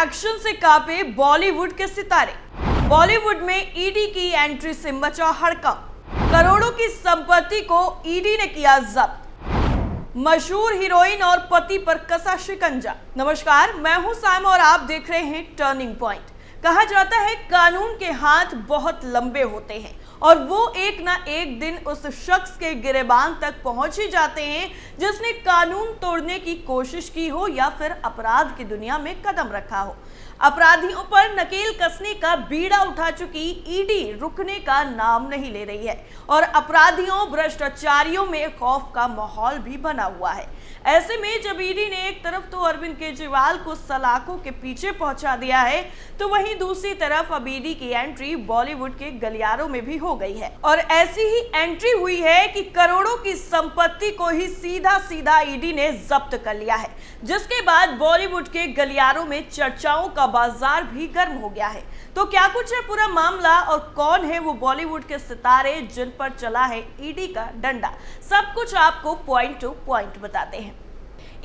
Action से कांपे बॉलीवुड के सितारे। बॉलीवुड में ईडी की एंट्री से मचा हड़कंप। करोड़ों की संपत्ति को ईडी ने किया जब्त। मशहूर हीरोइन और पति पर कसा शिकंजा। नमस्कार, मैं हूं साइम और आप देख रहे हैं टर्निंग पॉइंट। कहा जाता है कानून के हाथ बहुत लंबे होते हैं और वो एक ना एक दिन उस शख्स के गिरेबान तक पहुंच ही जाते हैं जिसने कानून तोड़ने की कोशिश की हो या फिर अपराध की दुनिया में कदम रखा हो। अपराधियों पर नकेल कसने का बीड़ा उठा चुकी ईडी रुकने का नाम नहीं ले रही है और अपराधियों भ्रष्टाचारियों में खौफ का माहौल भी बना हुआ है। ऐसे में जब ईडी ने एक तरफ तो अरविंद केजरीवाल को सलाखों के पीछे पहुंचा दिया है, तो वहीं दूसरी तरफ अब ईडी की एंट्री बॉलीवुड के गलियारों में भी हो गई है और ऐसी ही एंट्री हुई है कि करोड़ों की संपत्ति को ही सीधा सीधा ईडी ने जब्त कर लिया है, जिसके बाद बॉलीवुड के गलियारों में चर्चाओं का बाजार भी गर्म हो गया है। तो क्या कुछ है पूरा मामला और कौन है वो बॉलीवुड के सितारे जिन पर चला है ईडी का डंडा, सब कुछ आपको पॉइंट टू पॉइंट बताते हैं।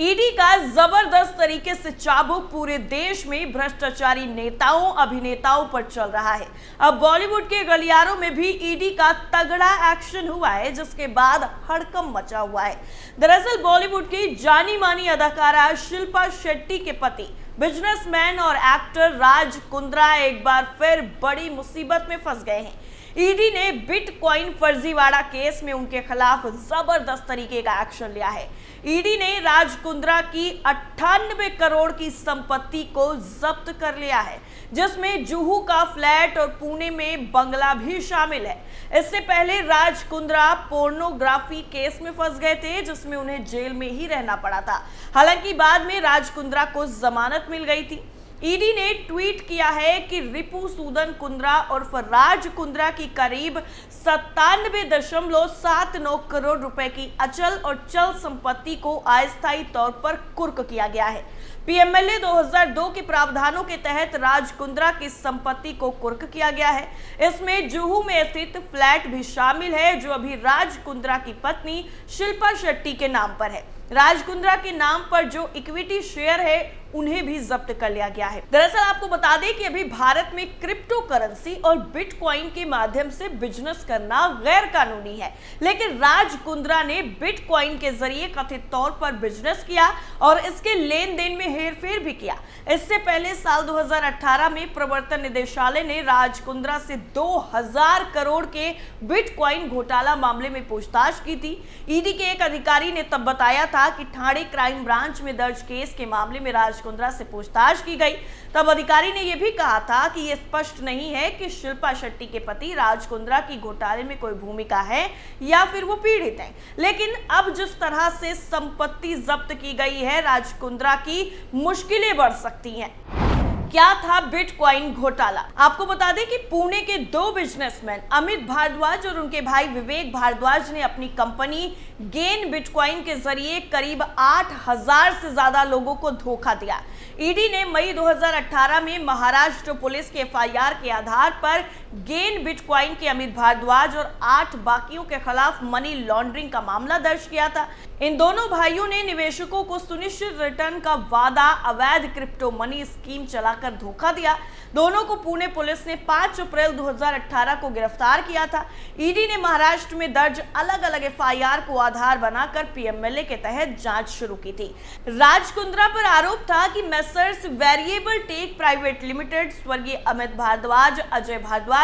ईडी का जबरदस्त तरीके से चाबुक पूरे देश में भ्रष्टाचारी नेताओं अभिनेताओं पर चल रहा है। अब बॉलीवुड के गलियारों में भी ईडी का तगड़ा एक्शन हुआ है, जिसके बाद हड़कंप मचा हुआ है। दरअसल बॉलीवुड की जानी मानी अदाकारा शिल्पा शेट्टी के पति बिजनेसमैन और एक्टर राज कुंद्रा एक बार फिर बड़ी मुसीबत में फंस गए हैं। ईडी ने बिटकॉइन फर्जीवाड़ा केस में उनके खिलाफ जबरदस्त तरीके का एक्शन लिया है। ईडी ने राज कुंद्रा की 98 करोड़ की संपत्ति को जब्त कर लिया है, जिसमें जुहू का फ्लैट और पुणे में बंगला भी शामिल है। इससे पहले राज कुंद्रा पोर्नोग्राफी केस में फंस गए थे, जिसमें उन्हें जेल में ही रहना पड़ा था। हालांकि बाद में राज कुंद्रा को जमानत मिल गई थी। ईडी ने ट्वीट किया है कि रिपु सूदन कुंद्रा और राज कुंद्रा की करीब 97.79 करोड़ रुपए की अचल और चल संपत्ति को अस्थायी तौर पर कुर्क किया गया है। पीएमएलए 2002 के प्रावधानों के तहत राज कुंद्रा की संपत्ति को कुर्क किया गया है। इसमें जुहू में स्थित फ्लैट भी शामिल है, जो अभी राज कुंद्रा की पत्नी शिल्पा शेट्टी के नाम पर है। राज कुंद्रा के नाम पर जो इक्विटी शेयर है उन्हें भी जब्त कर लिया गया है। दरअसल आपको बता दें कि अभी भारत में क्रिप्टो करेंसी और बिटकॉइन के माध्यम से बिजनेस करना गैर कानूनी है, लेकिन राज कुंद्रा ने बिटकॉइन के जरिए कथित तौर पर बिजनेस किया और इसके लेन देन में हेरफेर भी किया। इससे पहले साल 2018 में प्रवर्तन निदेशालय ने राज कुंद्रा से 2000 करोड़ के बिटकॉइन घोटाला मामले में पूछताछ की थी। ईडी के एक अधिकारी ने तब बताया था कि ठाणे क्राइम ब्रांच में दर्ज केस के मामले में राज कुंद्रा से पूछताछ की गई। तब अधिकारी ने यह भी कहा था कि यह स्पष्ट नहीं है कि शिल्पा शेट्टी के पति राज कुंद्रा की घोटाले में कोई भूमिका है या फिर वो पीड़ित हैं। लेकिन अब जिस तरह से संपत्ति जब्त की गई है, राज कुंद्रा की मुश्किलें बढ़ सकती हैं। क्या था बिटकॉइन घोटाला? आपको बता दें कि पुणे के दो बिजनेसमैन अमित भारद्वाज और उनके भाई विवेक भारद्वाज ने अपनी कंपनी गेन बिटकॉइन के जरिए करीब 8000 से ज्यादा लोगों को धोखा दिया। ईडी ने मई 2018 में महाराष्ट्र पुलिस के एफआईआर के आधार पर गेन बिटकॉइन के अमित भारद्वाज और 8 बाकियों के खिलाफ मनी लॉन्ड्रिंग का मामला दर्ज किया था। इन दोनों भाइयों ने निवेशकों को सुनिश्चित रिटर्न का वादा अवैध क्रिप्टो मनी स्कीम चलाकर धोखा दिया। दोनों को पुणे पुलिस ने 5 अप्रैल 2018 को गिरफ्तार किया था। ईडी ने महाराष्ट्र में दर्ज अलग अलग एफआईआर को आधार बनाकर पीएमएलए के तहत जांच शुरू की थी। राज कुंद्रा पर आरोप था कि messrs variable tech private limited स्वर्गीय अमित भारद्वाज, अजय भारद्वाज,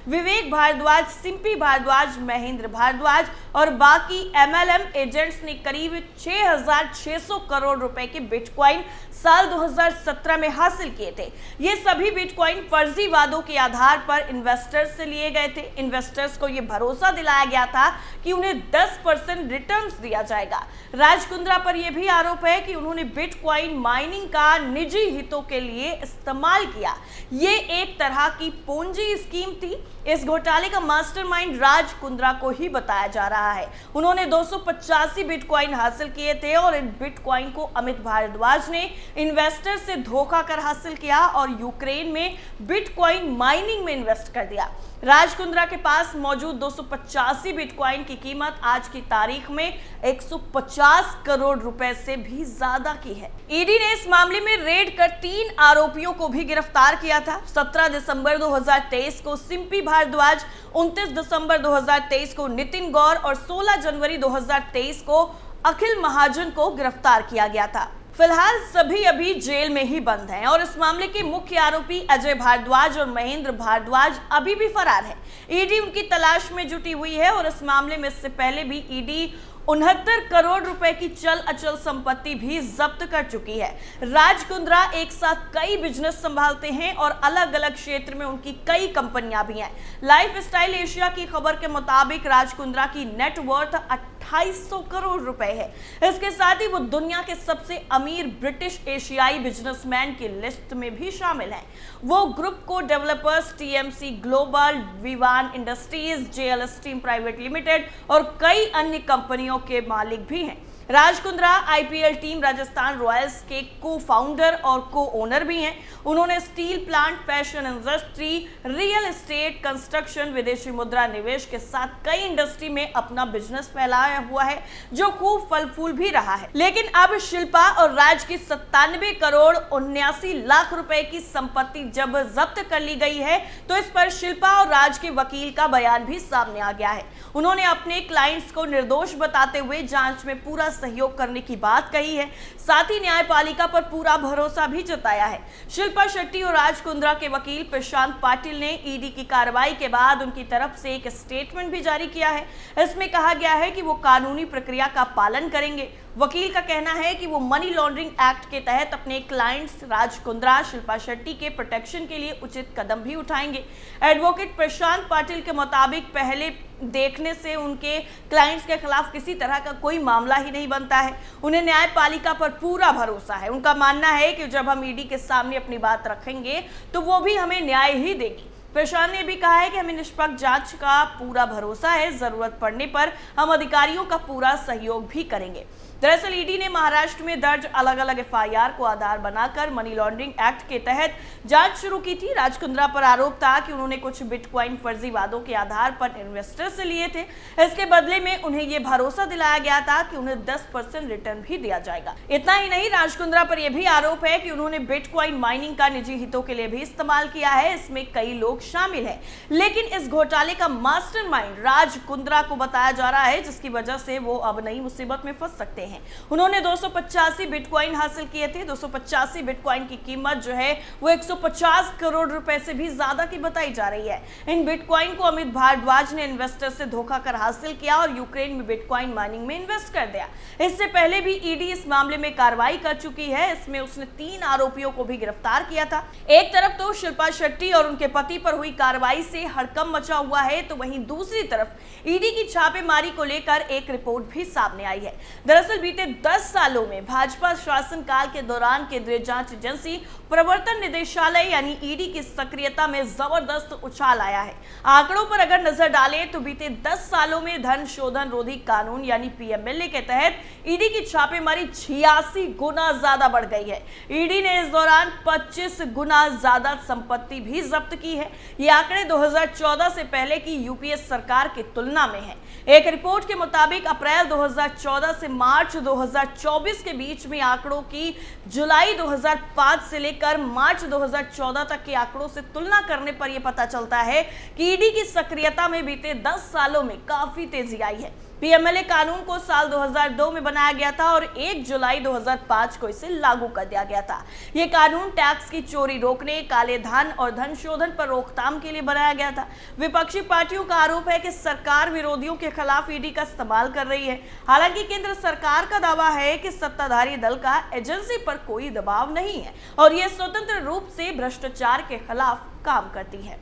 विवेक भारद्वाज, सिंपी भारद्वाज, महेंद्र भारद्वाज और बाकी एमएलएम एजेंट्स ने करीब 6600 करोड़ रुपए के बिटकॉइन साल 2017 में हासिल किए थे। ये सभी बिटकॉइन फर्जी वादों के आधार पर इन्वेस्टर्स से लिए गए थे। इन्वेस्टर्स को यह भरोसा दिलाया गया था कि उन्हें 10% रिटर्न्स दिया जाएगा। राज कुंद्रा पर यह भी आरोप है कि उन्होंने बिटकॉइन माइनिंग का निजी हितों के लिए इस्तेमाल किया। ये एक तरह की पोंजी स्कीम थी। इस घोटाले का मास्टरमाइंड राज कुंद्रा को ही बताया जा रहा है। उन्होंने 285 बिटकॉइन हासिल किए थे और इन बिटकॉइन को अमित भारद्वाज ने इन्वेस्टर से धोखा कर हासिल किया और यूक्रेन में बिटकॉइन माइनिंग में इन्वेस्ट कर दिया। राज कुंद्रा के पास मौजूद 285 बिटकॉइन की कीमत आज की तारीख में 150 करोड़ रुपए से भी ज्यादा की है। ईडी ने इस मामले में रेड कर 3 आरोपियों को भी गिरफ्तार किया था। 17 दिसंबर 2023 को सिंपी भारद्वाज, 29 दिसंबर 2023 को नितिन गौर और 16 जनवरी 2023 को अखिल महाजन को गिरफ्तार किया गया था। फिलहाल सभी अभी जेल में ही बंद हैं और इस मामले के मुख्य आरोपी अजय भारद्वाज और महेंद्र भारद्वाज अभी भी फरार है। ईडी उनकी तलाश में जुटी हुई है और इस मामले में इससे पहले भी ईडी 69 करोड़ रुपए की चल अचल संपत्ति भी जब्त कर चुकी है। राज कुंद्रा एक साथ कई बिजनेस संभालते हैं और अलग अलग क्षेत्र में उनकी कई कंपनियां भी हैं। लाइफस्टाइल एशिया की खबर के मुताबिक राज कुंद्रा की नेटवर्थ 2800 करोड़ रुपए है। इसके साथ ही वो दुनिया के सबसे अमीर ब्रिटिश एशियाई बिजनेसमैन की लिस्ट में भी शामिल हैं। वो ग्रुप को developers, TMC Global, Vivaan Industries, JL steam private limited और कई अन्य कंपनियों के मालिक भी हैं। Raj Kundra IPL team Rajasthan Royals के को फाउंडर और को ओनर भी हैं। उन्होंने steel plant, fashion industry, real estate, construction, विदेशी मुद्रा निवेश के साथ कई इंडस्ट्री में अपना बिजनेस फैलाया हुआ है जो खूब फल फूल भी रहा है। लेकिन अब शिल्पा और राज की 97 करोड़ 79 लाख रुपए की संपत्ति जब जब्त कर ली गई है तो इस पर शिल्पा और राज के वकील का बयान भी सामने आ गया है। उन्होंने अपने क्लाइंट्स को निर्दोष बताते हुए जांच में पूरा सहयोग करने की बात कही है। साथ ही न्यायपालिका पर पूरा भरोसा भी जताया है। शिल्पा शेट्टी और राज कुंद्रा के वकील प्रशांत पाटिल ने ईडी की कार्रवाई के बाद उनकी तरफ से एक स्टेटमेंट भी जारी किया है। इसमें कहा गया है कि वो कानूनी प्रक्रिया का पालन करेंगे। वकील का कहना है कि वो मनी लॉन्ड्रिंग एक्ट के तहत अपने क्लाइंट्स राज कुंद्रा, शिल्पा शेट्टी के प्रोटेक्शन के लिए उचित कदम भी उठाएंगे। एडवोकेट प्रशांत पाटिल के मुताबिक पहले देखने से उनके क्लाइंट्स के खिलाफ किसी तरह का कोई मामला ही नहीं बनता है। उन्हें न्यायपालिका पर पूरा भरोसा है। उनका मानना है कि जब हम ईडी के सामने अपनी बात रखेंगे तो वो भी हमें न्याय ही देगी। प्रशांत ने भी कहा है कि हमें निष्पक्ष जांच का पूरा भरोसा है। जरूरत पड़ने पर हम अधिकारियों का पूरा सहयोग भी करेंगे। दरअसल ईडी ने महाराष्ट्र में दर्ज अलग अलग एफआईआर को आधार बनाकर मनी लॉन्ड्रिंग एक्ट के तहत जांच शुरू की थी। राज कुंद्रा पर आरोप था कि उन्होंने कुछ बिटकॉइन फर्जी वादों के आधार पर इन्वेस्टर से लिए थे। इसके बदले में उन्हें यह भरोसा दिलाया गया था कि उन्हें 10% रिटर्न भी दिया जाएगा। इतना ही नहीं, राज कुंद्रा पर यह भी आरोप है कि उन्होंने बिटकॉइन माइनिंग का निजी हितों के लिए भी इस्तेमाल किया है। इसमें कई लोग शामिल हैं, लेकिन इस घोटाले का मास्टरमाइंड राज कुंद्रा को बताया जा रहा है, जिसकी वजह से वो अब नई मुसीबत में फंस सकते हैं। उन्होंने 285 बिटकॉइन हासिल किए थे। 285 बिटकॉइन की कीमत जो है वो 150 करोड़ रुपए से भी ज्यादा की बताई जा रही है। इन बिटकॉइन को अमित भारद्वाज ने इन्वेस्टर से धोखा कर हासिल किया और यूक्रेन में बिटकॉइन माइनिंग में इन्वेस्ट कर दिया। इससे पहले भी ईडी इस मामले में कार्रवाई कर चुकी है। इसमें उसने 3 आरोपियों को भी गिरफ्तार किया था। एक तरफ तो शिल्पा शेट्टी और उनके पति पर हुई कार्रवाई से हड़कंप मचा हुआ है, तो वहीं दूसरी तरफ ईडी की छापेमारी को लेकर एक रिपोर्ट भी सामने आई है। दरअसल बीते 10 सालों में भाजपा शासनकाल के दौरान केंद्रीय जांच एजेंसी प्रवर्तन निदेशालय यानी ईडी की सक्रियता में जबरदस्त उछाल आया है। आंकड़ों पर अगर नजर डालें तो बीते 10 सालों में धन शोधन रोधी कानून यानी पीएमएलए के तहत ईडी की छापेमारी 86 गुना ज्यादा बढ़ गई है। ईडी ने इस दौरान 25 गुना ज्यादा संपत्ति भी जब्त की है। ये आंकड़े 2014 से पहले की यूपीए सरकार की तुलना में है। एक रिपोर्ट के मुताबिक अप्रैल 2014 से मार्च 2024 के बीच में आंकड़ों की जुलाई 2005 से लेकर मार्च 2014 तक के आंकड़ों से तुलना करने पर यह पता चलता है कि ईडी की सक्रियता में बीते 10 सालों में काफी तेजी आई है। पीएमएलए कानून को साल 2002 में बनाया गया था और 1 जुलाई 2005 को इसे लागू कर दिया गया था। यह कानून टैक्स की चोरी रोकने, काले धन और धन शोधन पर रोकथाम के लिए बनाया गया था। विपक्षी पार्टियों का आरोप है कि सरकार विरोधियों के खिलाफ ईडी का इस्तेमाल कर रही है। हालांकि केंद्र सरकार का दावा है कि सत्ताधारी दल का एजेंसी पर कोई दबाव नहीं है और यह स्वतंत्र रूप से भ्रष्टाचार के खिलाफ काम करती है।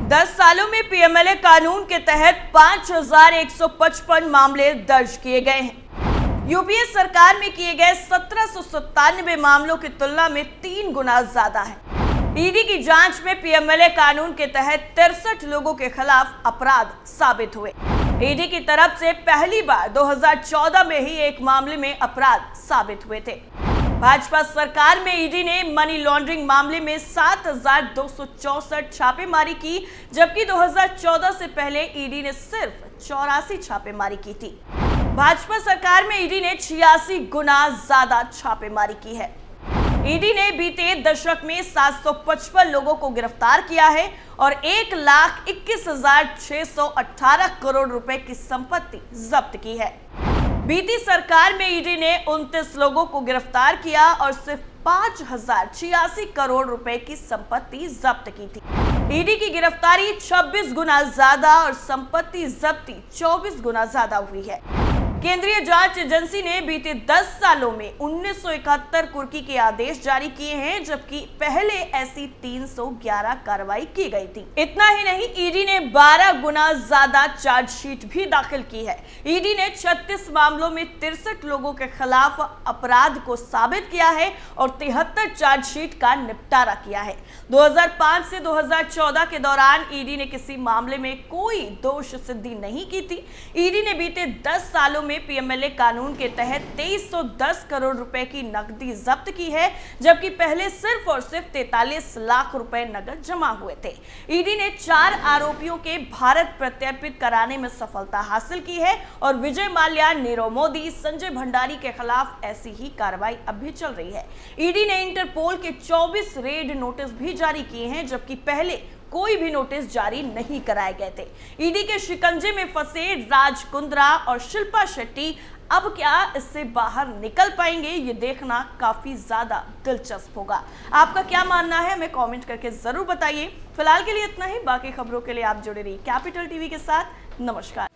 10 सालों में पीएमएलए कानून के तहत 5155 मामले दर्ज किए गए हैं। यूपीए सरकार में किए गए 1797 मामलों की तुलना में 3 गुना ज्यादा है। ईडी की जांच में पीएमएलए कानून के तहत 63 लोगों के खिलाफ अपराध साबित हुए। ईडी की तरफ से पहली बार 2014 में ही एक मामले में अपराध साबित हुए थे। भाजपा सरकार में ईडी ने मनी लॉन्ड्रिंग मामले में 7,264 छापेमारी की, जबकि 2014 से पहले ईडी ने सिर्फ 84 छापेमारी की थी। भाजपा सरकार में ईडी ने 86 गुना ज्यादा छापेमारी की है। ईडी ने बीते दशक में 755 लोगों को गिरफ्तार किया है और 1,21,618 करोड़ रुपए की संपत्ति जब्त की है। बीती सरकार में ईडी ने 29 लोगों को गिरफ्तार किया और सिर्फ 5,086 करोड़ रुपए की संपत्ति जब्त की थी। ईडी की गिरफ्तारी 26 गुना ज्यादा और संपत्ति जब्ती 24 गुना ज्यादा हुई है। केंद्रीय जांच एजेंसी ने बीते 10 सालों में 1971 कुर्की के आदेश जारी किए हैं, जबकि पहले ऐसी 311 कार्रवाई की गई थी। इतना ही नहीं, ईडी ने 12 गुना ज्यादा चार्जशीट भी दाखिल की है। ईडी ने 36 मामलों में 63 लोगों के खिलाफ अपराध को साबित किया है और 73 चार्जशीट का निपटारा किया है। 2005 से 2014 के दौरान ईडी ने किसी मामले में कोई दोष सिद्धि नहीं की थी। ईडी ने बीते 10 सालों में पीएमएलए कानून के तहत 2310 करोड़ रुपए की नकदी जब्त की है, जबकि पहले सिर्फ और सिर्फ 43 लाख रुपए नकद जमा हुए थे। ईडी ने 4 आरोपियों के भारत प्रत्यर्पित कराने में सफलता हासिल की है और विजय माल्या, नीरव मोदी, संजय भंडारी के खिलाफ ऐसी ही कार्रवाई अब भी चल रही है। ईडी ने इंटरपोल के 24 रेड नोटिस भी जारी किए हैं, जबकि पहले कोई भी नोटिस जारी नहीं कराए गए थे। ईडी के शिकंजे में फंसे राज कुंद्रा और शिल्पा शेट्टी अब क्या इससे बाहर निकल पाएंगे, ये देखना काफी ज्यादा दिलचस्प होगा। आपका क्या मानना है, हमें कमेंट करके जरूर बताइए। फिलहाल के लिए इतना ही। बाकी खबरों के लिए आप जुड़े रहिए कैपिटल टीवी के साथ। नमस्कार।